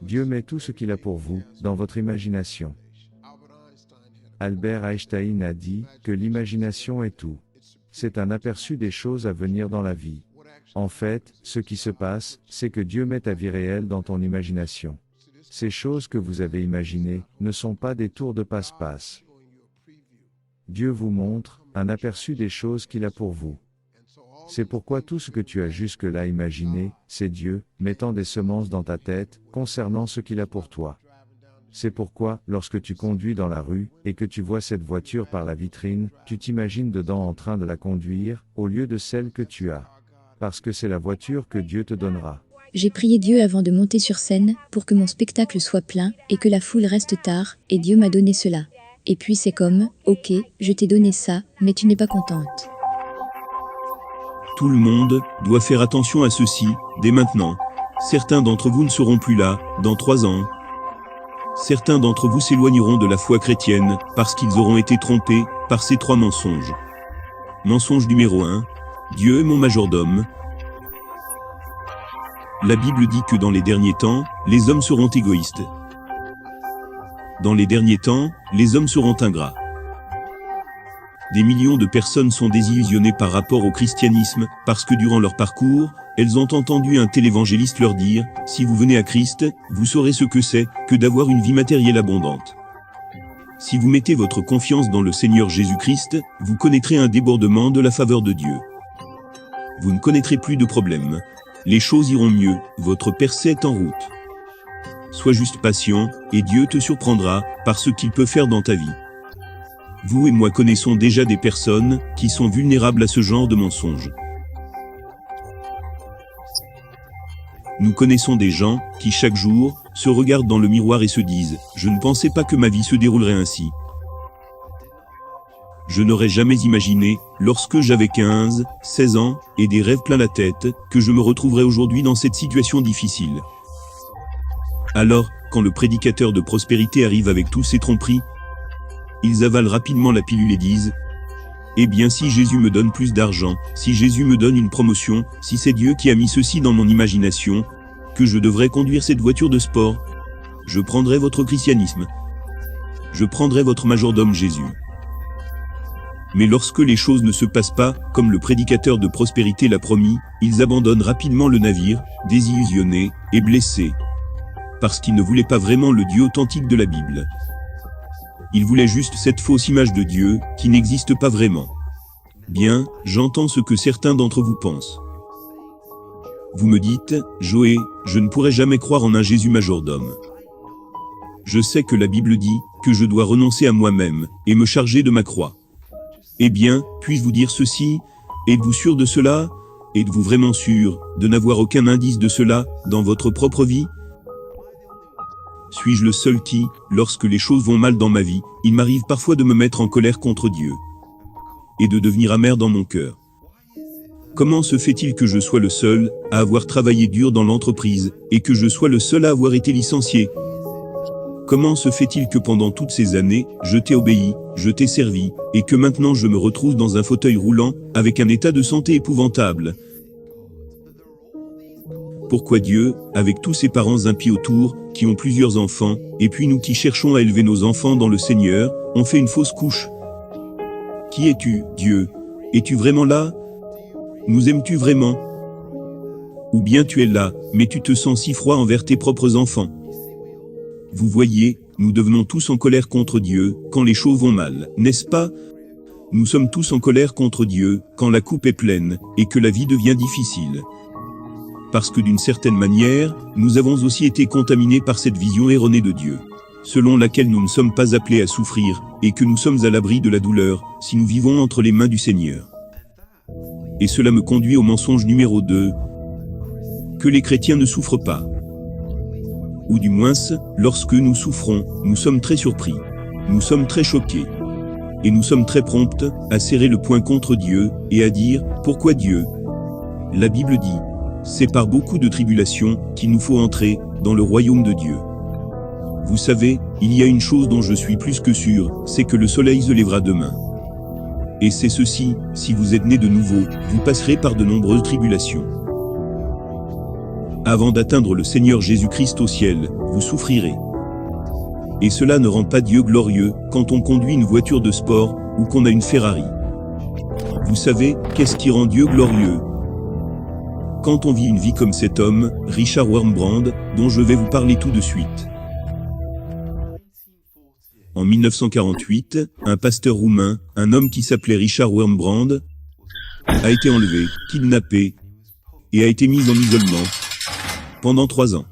Dieu met tout ce qu'il a pour vous, dans votre imagination. Albert Einstein a dit que l'imagination est tout. C'est un aperçu des choses à venir dans la vie. En fait, ce qui se passe, c'est que Dieu met ta vie réelle dans ton imagination. Ces choses que vous avez imaginées, ne sont pas des tours de passe-passe. Dieu vous montre, un aperçu des choses qu'il a pour vous. C'est pourquoi tout ce que tu as jusque-là imaginé, c'est Dieu, mettant des semences dans ta tête, concernant ce qu'il a pour toi. C'est pourquoi, lorsque tu conduis dans la rue, et que tu vois cette voiture par la vitrine, tu t'imagines dedans en train de la conduire, au lieu de celle que tu as. Parce que c'est la voiture que Dieu te donnera. J'ai prié Dieu avant de monter sur scène, pour que mon spectacle soit plein, et que la foule reste tard, et Dieu m'a donné cela. Et puis c'est comme, ok, je t'ai donné ça, mais tu n'es pas contente. Tout le monde doit faire attention à ceci, dès maintenant. Certains d'entre vous ne seront plus là, dans 3 ans. Certains d'entre vous s'éloigneront de la foi chrétienne, parce qu'ils auront été trompés, par ces 3 mensonges. Mensonge numéro 1. Dieu est mon majordome. La Bible dit que dans les derniers temps, les hommes seront égoïstes. Dans les derniers temps, les hommes seront ingrats. Des millions de personnes sont désillusionnées par rapport au christianisme, parce que durant leur parcours, elles ont entendu un tel évangéliste leur dire « Si vous venez à Christ, vous saurez ce que c'est que d'avoir une vie matérielle abondante. Si vous mettez votre confiance dans le Seigneur Jésus-Christ, vous connaîtrez un débordement de la faveur de Dieu. Vous ne connaîtrez plus de problèmes. Les choses iront mieux, votre percée est en route. Sois juste patient, et Dieu te surprendra par ce qu'il peut faire dans ta vie. » Vous et moi connaissons déjà des personnes qui sont vulnérables à ce genre de mensonges. Nous connaissons des gens qui chaque jour se regardent dans le miroir et se disent « Je ne pensais pas que ma vie se déroulerait ainsi. Je n'aurais jamais imaginé, lorsque j'avais 15, 16 ans, et des rêves plein la tête, que je me retrouverais aujourd'hui dans cette situation difficile. » Alors, quand le prédicateur de prospérité arrive avec tous ses tromperies, ils avalent rapidement la pilule et disent « Eh bien si Jésus me donne plus d'argent, si Jésus me donne une promotion, si c'est Dieu qui a mis ceci dans mon imagination, que je devrais conduire cette voiture de sport, je prendrai votre christianisme. Je prendrai votre majordome Jésus. » Mais lorsque les choses ne se passent pas, comme le prédicateur de prospérité l'a promis, ils abandonnent rapidement le navire, désillusionnés et blessés, parce qu'ils ne voulaient pas vraiment le Dieu authentique de la Bible. Ils voulaient juste cette fausse image de Dieu, qui n'existe pas vraiment. Bien, j'entends ce que certains d'entre vous pensent. Vous me dites, Joé, je ne pourrai jamais croire en un Jésus majordome. Je sais que la Bible dit que je dois renoncer à moi-même et me charger de ma croix. Eh bien, puis-je vous dire ceci? Êtes-vous sûr de cela? Êtes-vous vraiment sûr de n'avoir aucun indice de cela dans votre propre vie? Suis-je le seul qui, lorsque les choses vont mal dans ma vie, il m'arrive parfois de me mettre en colère contre Dieu et de devenir amer dans mon cœur? Comment se fait-il que je sois le seul à avoir travaillé dur dans l'entreprise et que je sois le seul à avoir été licencié? Comment se fait-il que pendant toutes ces années, je t'ai obéi, je t'ai servi, et que maintenant je me retrouve dans un fauteuil roulant, avec un état de santé épouvantable? Pourquoi Dieu, avec tous ses parents impies autour, qui ont plusieurs enfants, et puis nous qui cherchons à élever nos enfants dans le Seigneur, on fait une fausse couche? Qui es-tu, Dieu? Es-tu vraiment là? Nous aimes-tu vraiment? Ou bien tu es là, mais tu te sens si froid envers tes propres enfants? Vous voyez, nous devenons tous en colère contre Dieu, quand les choses vont mal, n'est-ce pas? Nous sommes tous en colère contre Dieu, quand la coupe est pleine, et que la vie devient difficile. Parce que d'une certaine manière, nous avons aussi été contaminés par cette vision erronée de Dieu, selon laquelle nous ne sommes pas appelés à souffrir, et que nous sommes à l'abri de la douleur, si nous vivons entre les mains du Seigneur. Et cela me conduit au mensonge numéro 2, que les chrétiens ne souffrent pas. Ou du moins, lorsque nous souffrons, nous sommes très surpris, nous sommes très choqués, et nous sommes très prompts à serrer le poing contre Dieu, et à dire « Pourquoi Dieu ?» La Bible dit « C'est par beaucoup de tribulations qu'il nous faut entrer dans le royaume de Dieu. » Vous savez, il y a une chose dont je suis plus que sûr, c'est que le soleil se lèvera demain. Et c'est ceci, si vous êtes né de nouveau, vous passerez par de nombreuses tribulations. Avant d'atteindre le Seigneur Jésus-Christ au ciel, vous souffrirez. Et cela ne rend pas Dieu glorieux quand on conduit une voiture de sport ou qu'on a une Ferrari. Vous savez, qu'est-ce qui rend Dieu glorieux? Quand on vit une vie comme cet homme, Richard Wurmbrand, dont je vais vous parler tout de suite. En 1948, un pasteur roumain, un homme qui s'appelait Richard Wurmbrand, a été enlevé, kidnappé, et a été mis en isolement pendant 3 ans.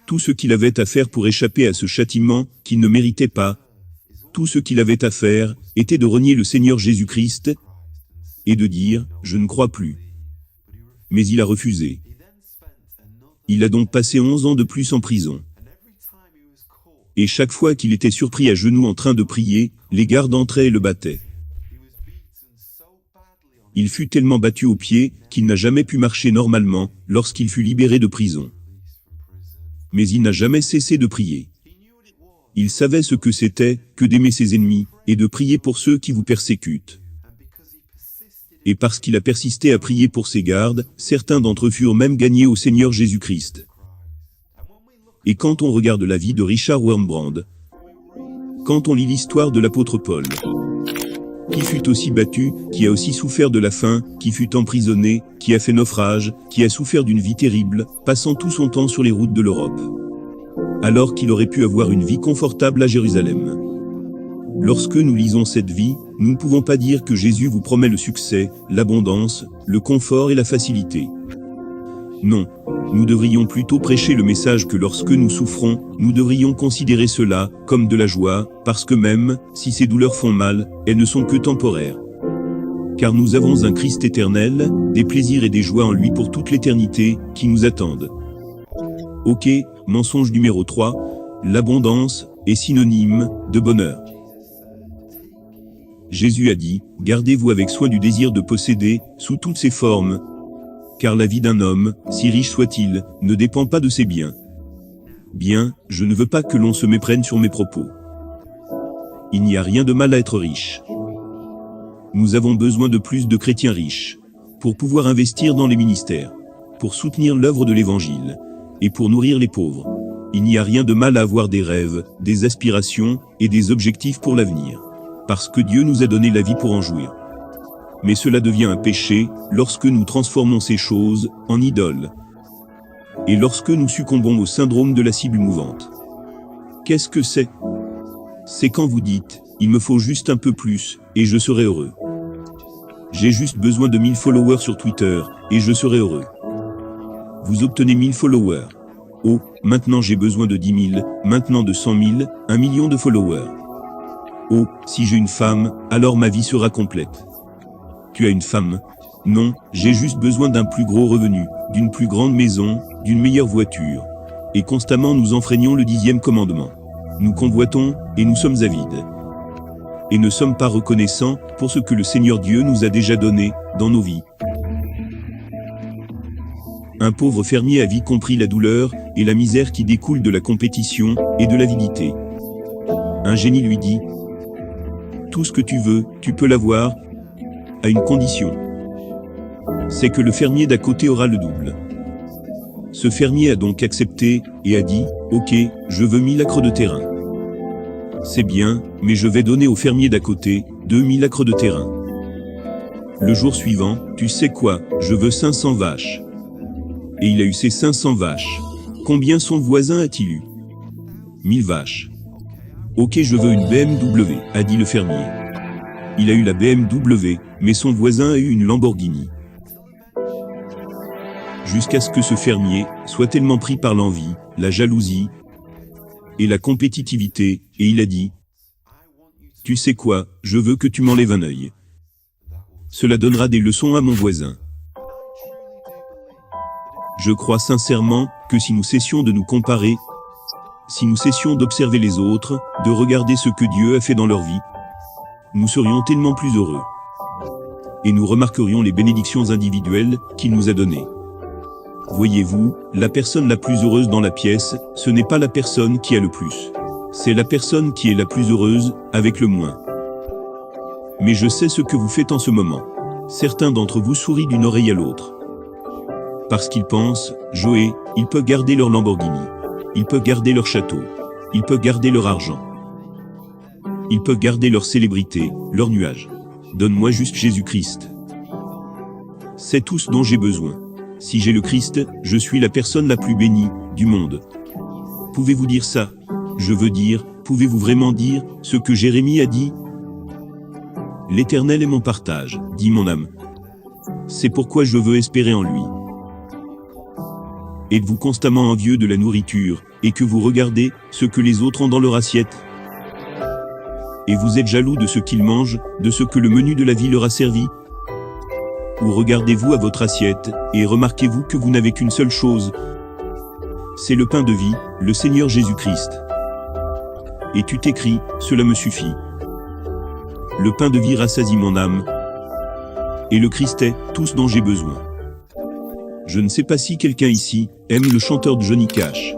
Tout ce qu'il avait à faire pour échapper à ce châtiment qu'il ne méritait pas, tout ce qu'il avait à faire, était de renier le Seigneur Jésus-Christ et de dire « Je ne crois plus ». Mais il a refusé. Il a donc passé 11 ans de plus en prison. Et chaque fois qu'il était surpris à genoux en train de prier, les gardes entraient et le battaient. Il fut tellement battu aux pieds qu'il n'a jamais pu marcher normalement lorsqu'il fut libéré de prison. Mais il n'a jamais cessé de prier. Il savait ce que c'était que d'aimer ses ennemis et de prier pour ceux qui vous persécutent. Et parce qu'il a persisté à prier pour ses gardes, certains d'entre eux furent même gagnés au Seigneur Jésus-Christ. Et quand on regarde la vie de Richard Wurmbrand, quand on lit l'histoire de l'apôtre Paul, qui fut aussi battu, qui a aussi souffert de la faim, qui fut emprisonné, qui a fait naufrage, qui a souffert d'une vie terrible, passant tout son temps sur les routes de l'Europe, alors qu'il aurait pu avoir une vie confortable à Jérusalem. Lorsque nous lisons cette vie, nous ne pouvons pas dire que Jésus vous promet le succès, l'abondance, le confort et la facilité. Non, nous devrions plutôt prêcher le message que lorsque nous souffrons, nous devrions considérer cela comme de la joie, parce que même si ces douleurs font mal, elles ne sont que temporaires. Car nous avons un Christ éternel, des plaisirs et des joies en lui pour toute l'éternité, qui nous attendent. Ok, mensonge numéro 3, l'abondance est synonyme de bonheur. Jésus a dit, gardez-vous avec soin du désir de posséder, sous toutes ses formes, car la vie d'un homme, si riche soit-il, ne dépend pas de ses biens. Bien, je ne veux pas que l'on se méprenne sur mes propos. Il n'y a rien de mal à être riche. Nous avons besoin de plus de chrétiens riches, pour pouvoir investir dans les ministères, pour soutenir l'œuvre de l'Évangile, et pour nourrir les pauvres. Il n'y a rien de mal à avoir des rêves, des aspirations, et des objectifs pour l'avenir, parce que Dieu nous a donné la vie pour en jouir. Mais cela devient un péché lorsque nous transformons ces choses en idoles. Et lorsque nous succombons au syndrome de la cible mouvante. Qu'est-ce que c'est? C'est quand vous dites, il me faut juste un peu plus, et je serai heureux. J'ai juste besoin de 1000 followers sur Twitter, et je serai heureux. Vous obtenez 1000 followers. Oh, maintenant j'ai besoin de 10 000, maintenant de 100 000, 1 million de followers. Oh, si j'ai une femme, alors ma vie sera complète. Tu as une femme? Non, j'ai juste besoin d'un plus gros revenu, d'une plus grande maison, d'une meilleure voiture. Et constamment nous enfreignons le 10e commandement. Nous convoitons, et nous sommes avides. Et ne sommes pas reconnaissants pour ce que le Seigneur Dieu nous a déjà donné dans nos vies. Un pauvre fermier a vite compris la douleur et la misère qui découlent de la compétition et de l'avidité. Un génie lui dit, « Tout ce que tu veux, tu peux l'avoir, à une condition. C'est que le fermier d'à côté aura le double. » Ce fermier a donc accepté et a dit, « Ok, je veux 1000 acres de terrain. » C'est bien, mais je vais donner au fermier d'à côté 2000 acres de terrain. Le jour suivant, tu sais quoi, je veux 500 vaches. Et il a eu ses 500 vaches. Combien son voisin a-t-il eu? 1000 vaches. Ok, je veux une BMW, a dit le fermier. Il a eu la BMW, mais son voisin a eu une Lamborghini. Jusqu'à ce que ce fermier soit tellement pris par l'envie, la jalousie et la compétitivité, et il a dit, « Tu sais quoi, je veux que tu m'enlèves un œil. Cela donnera des leçons à mon voisin. » Je crois sincèrement que si nous cessions de nous comparer, si nous cessions d'observer les autres, de regarder ce que Dieu a fait dans leur vie, nous serions tellement plus heureux. Et nous remarquerions les bénédictions individuelles qu'il nous a données. Voyez-vous, la personne la plus heureuse dans la pièce, ce n'est pas la personne qui a le plus. C'est la personne qui est la plus heureuse, avec le moins. Mais je sais ce que vous faites en ce moment. Certains d'entre vous sourient d'une oreille à l'autre. Parce qu'ils pensent, Joé, ils peuvent garder leur Lamborghini. Ils peuvent garder leur château. Ils peuvent garder leur argent. Ils peuvent garder leur célébrité, leur nuage. Donne-moi juste Jésus-Christ. C'est tout ce dont j'ai besoin. Si j'ai le Christ, je suis la personne la plus bénie du monde. Pouvez-vous dire ça? Je veux dire, pouvez-vous vraiment dire ce que Jérémie a dit? L'Éternel est mon partage, dit mon âme. C'est pourquoi je veux espérer en lui. Êtes-vous constamment envieux de la nourriture, et que vous regardez ce que les autres ont dans leur assiette? Et vous êtes jaloux de ce qu'ils mangent, de ce que le menu de la vie leur a servi? Ou regardez-vous à votre assiette, et remarquez-vous que vous n'avez qu'une seule chose? C'est le pain de vie, le Seigneur Jésus-Christ. Et tu t'écris, cela me suffit. Le pain de vie rassasie mon âme, et le Christ est tout ce dont j'ai besoin. Je ne sais pas si quelqu'un ici aime le chanteur de Johnny Cash.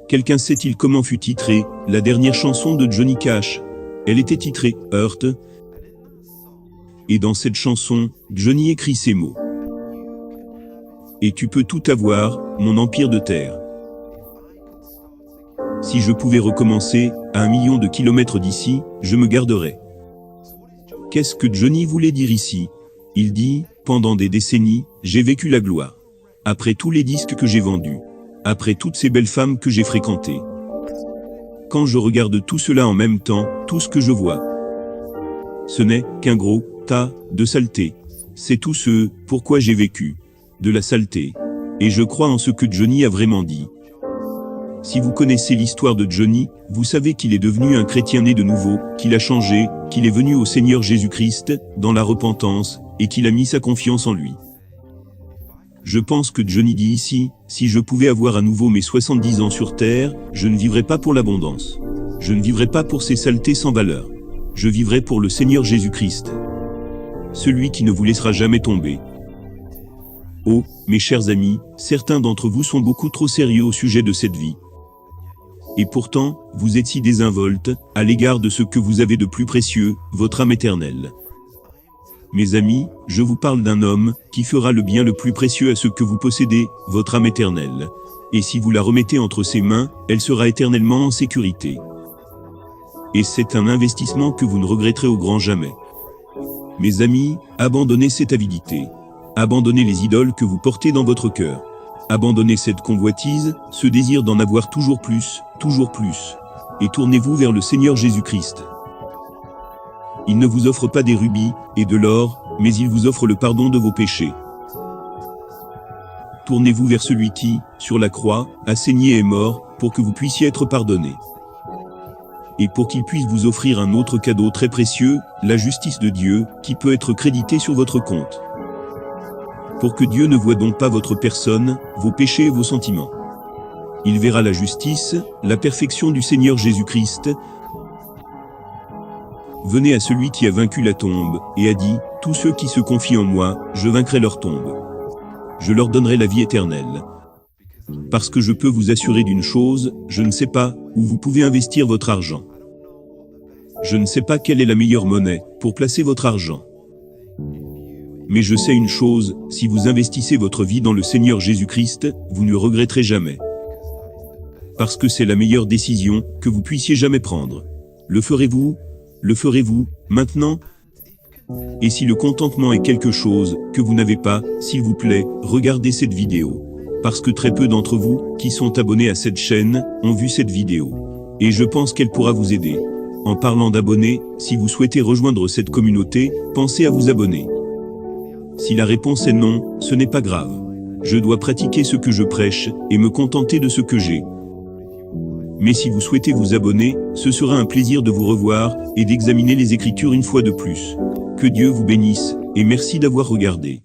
Quelqu'un sait-il comment fut titrée la dernière chanson de Johnny Cash? Elle était titrée « Hurt ». Et dans cette chanson, Johnny écrit ces mots. « Et tu peux tout avoir, mon empire de terre. Si je pouvais recommencer, à 1 million de kilomètres d'ici, je me garderais. » Qu'est-ce que Johnny voulait dire ici? Il dit, pendant des décennies, j'ai vécu la gloire. Après tous les disques que j'ai vendus. Après toutes ces belles femmes que j'ai fréquentées. Quand je regarde tout cela en même temps, tout ce que je vois, ce n'est qu'un gros tas de saleté. C'est tout ce pourquoi j'ai vécu. De la saleté. Et je crois en ce que Johnny a vraiment dit. Si vous connaissez l'histoire de Johnny, vous savez qu'il est devenu un chrétien né de nouveau, qu'il a changé, qu'il est venu au Seigneur Jésus-Christ, dans la repentance, et qu'il a mis sa confiance en lui. Je pense que Johnny dit ici, si je pouvais avoir à nouveau mes 70 ans sur terre, je ne vivrais pas pour l'abondance. Je ne vivrais pas pour ces saletés sans valeur. Je vivrais pour le Seigneur Jésus-Christ. Celui qui ne vous laissera jamais tomber. Oh, mes chers amis, certains d'entre vous sont beaucoup trop sérieux au sujet de cette vie. Et pourtant, vous êtes si désinvolte à l'égard de ce que vous avez de plus précieux, votre âme éternelle. Mes amis, je vous parle d'un homme qui fera le bien le plus précieux à ce que vous possédez, votre âme éternelle. Et si vous la remettez entre ses mains, elle sera éternellement en sécurité. Et c'est un investissement que vous ne regretterez au grand jamais. Mes amis, abandonnez cette avidité. Abandonnez les idoles que vous portez dans votre cœur. Abandonnez cette convoitise, ce désir d'en avoir toujours plus, et tournez-vous vers le Seigneur Jésus-Christ. Il ne vous offre pas des rubis et de l'or, mais il vous offre le pardon de vos péchés. Tournez-vous vers celui qui, sur la croix, a saigné et est mort, pour que vous puissiez être pardonné. Et pour qu'il puisse vous offrir un autre cadeau très précieux, la justice de Dieu, qui peut être créditée sur votre compte. Pour que Dieu ne voie donc pas votre personne, vos péchés et vos sentiments. Il verra la justice, la perfection du Seigneur Jésus-Christ. Venez à celui qui a vaincu la tombe, et a dit, tous ceux qui se confient en moi, je vaincrai leur tombe. Je leur donnerai la vie éternelle. Parce que je peux vous assurer d'une chose, je ne sais pas où vous pouvez investir votre argent. Je ne sais pas quelle est la meilleure monnaie pour placer votre argent. Mais je sais une chose, si vous investissez votre vie dans le Seigneur Jésus-Christ, vous ne regretterez jamais. Parce que c'est la meilleure décision que vous puissiez jamais prendre. Le ferez-vous? Le ferez-vous, maintenant? Et si le contentement est quelque chose que vous n'avez pas, s'il vous plaît, regardez cette vidéo. Parce que très peu d'entre vous, qui sont abonnés à cette chaîne, ont vu cette vidéo. Et je pense qu'elle pourra vous aider. En parlant d'abonnés, si vous souhaitez rejoindre cette communauté, pensez à vous abonner. Si la réponse est non, ce n'est pas grave. Je dois pratiquer ce que je prêche, et me contenter de ce que j'ai. Mais si vous souhaitez vous abonner, ce sera un plaisir de vous revoir, et d'examiner les Écritures une fois de plus. Que Dieu vous bénisse, et merci d'avoir regardé.